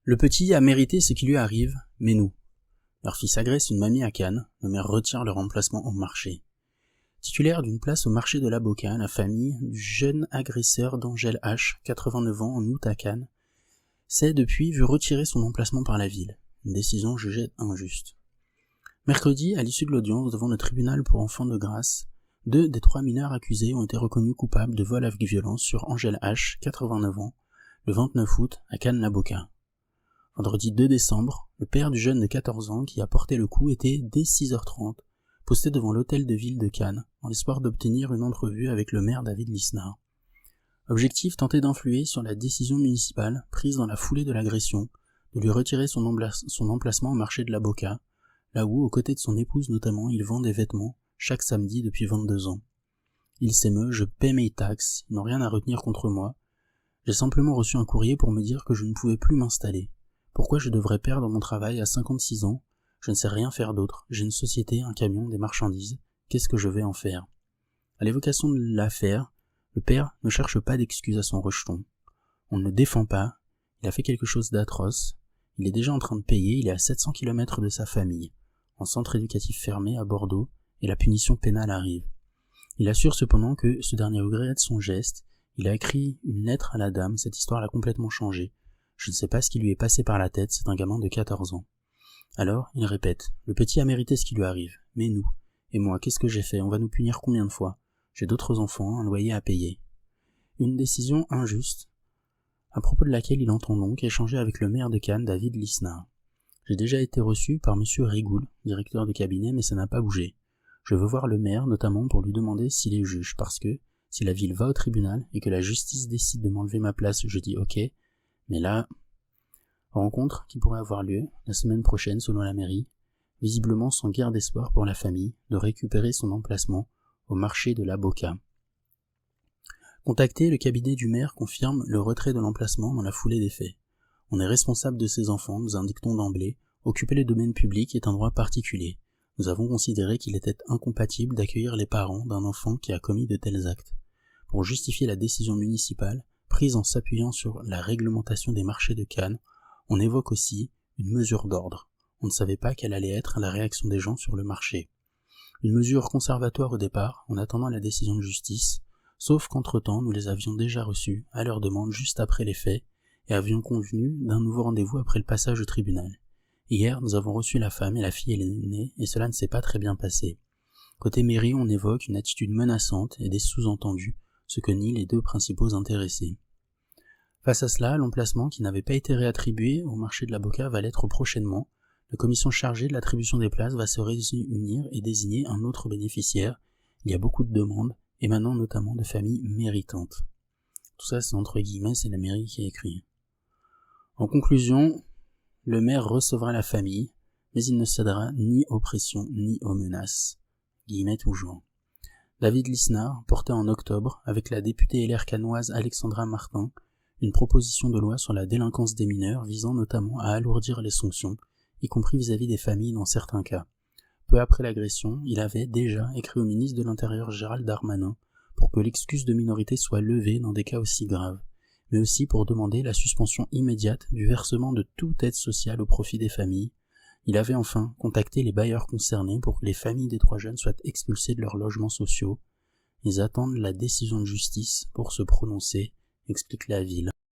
Le petit a mérité ce qui lui arrive, mais nous. Leur fils agresse une mamie à Cannes, le maire retire le remplacement au marché. Titulaire d'une place au marché de l'Aboca, la famille du jeune agresseur d'Angèle H, 89 ans, en août à Cannes, s'est depuis vu retirer son emplacement par la ville, une décision jugée injuste. Mercredi, à l'issue de l'audience devant le tribunal pour enfants de grâce, 2 des 3 mineurs accusés ont été reconnus coupables de vol avec violence sur Angèle H, 89 ans, le 29 août à Cannes-l'Aboca. Vendredi 2 décembre, le père du jeune de 14 ans qui a porté le coup était, dès 6h30, posté devant l'hôtel de ville de Cannes, en l'espoir d'obtenir une entrevue avec le maire David Lisnard. Objectif, tenter d'influer sur la décision municipale prise dans la foulée de l'agression, de lui retirer son emplacement au marché de l'Aboca, là où, aux côtés de son épouse notamment, il vend des vêtements chaque samedi depuis 22 ans. Il s'émeut, je paie mes taxes, ils n'ont rien à retenir contre moi. J'ai simplement reçu un courrier pour me dire que je ne pouvais plus m'installer. Pourquoi je devrais perdre mon travail à 56 ans? Je ne sais rien faire d'autre. J'ai une société, un camion, des marchandises. Qu'est-ce que je vais en faire? À l'évocation de l'affaire, le père ne cherche pas d'excuses à son rejeton. On ne le défend pas. Il a fait quelque chose d'atroce. Il est déjà en train de payer. Il est à 700 km de sa famille, en centre éducatif fermé à Bordeaux, et la punition pénale arrive. Il assure cependant que ce dernier regrette son geste. Il a écrit une lettre à la dame. Cette histoire l'a complètement changé. Je ne sais pas ce qui lui est passé par la tête, c'est un gamin de 14 ans. Alors, il répète, le petit a mérité ce qui lui arrive, mais nous, et moi, qu'est-ce que j'ai fait? On va nous punir combien de fois? J'ai d'autres enfants, un loyer à payer. Une décision injuste, à propos de laquelle il entend donc échanger avec le maire de Cannes, David Lisnard. J'ai déjà été reçu par monsieur Rigoul, directeur de cabinet, mais ça n'a pas bougé. Je veux voir le maire, notamment pour lui demander s'il est juge, parce que, si la ville va au tribunal et que la justice décide de m'enlever ma place, je dis ok. Mais là, rencontre qui pourrait avoir lieu la semaine prochaine selon la mairie, visiblement sans guère d'espoir pour la famille de récupérer son emplacement au marché de l'Aboca. Contacté, le cabinet du maire confirme le retrait de l'emplacement dans la foulée des faits. On est responsable de ses enfants, nous indiquons d'emblée, occuper le domaine public est un droit particulier. Nous avons considéré qu'il était incompatible d'accueillir les parents d'un enfant qui a commis de tels actes. Pour justifier la décision municipale, prise en s'appuyant sur la réglementation des marchés de Cannes, on évoque aussi une mesure d'ordre. On ne savait pas quelle allait être la réaction des gens sur le marché. Une mesure conservatoire au départ, en attendant la décision de justice, sauf qu'entre-temps nous les avions déjà reçus, à leur demande juste après les faits, et avions convenu d'un nouveau rendez-vous après le passage au tribunal. Hier, nous avons reçu la femme et la fille et l'aîné, et cela ne s'est pas très bien passé. Côté mairie, on évoque une attitude menaçante et des sous-entendus, ce que nient les 2 principaux intéressés. Face à cela, l'emplacement qui n'avait pas été réattribué au marché de l'Aboca va l'être prochainement. La commission chargée de l'attribution des places va se réunir et désigner un autre bénéficiaire. Il y a beaucoup de demandes, émanant notamment de familles méritantes. Tout ça, c'est entre guillemets, c'est la mairie qui a écrit. En conclusion, le maire recevra la famille, mais il ne cédera ni aux pressions ni aux menaces. Guillemets toujours. David Lisnard portait en octobre, avec la députée LR cannoise Alexandra Martin, une proposition de loi sur la délinquance des mineurs visant notamment à alourdir les sanctions, y compris vis-à-vis des familles dans certains cas. Peu après l'agression, il avait déjà écrit au ministre de l'Intérieur Gérald Darmanin pour que l'excuse de minorité soit levée dans des cas aussi graves, mais aussi pour demander la suspension immédiate du versement de toute aide sociale au profit des familles. Il avait enfin contacté les bailleurs concernés pour que les familles des 3 jeunes soient expulsées de leurs logements sociaux. Ils attendent la décision de justice pour se prononcer, explique la ville.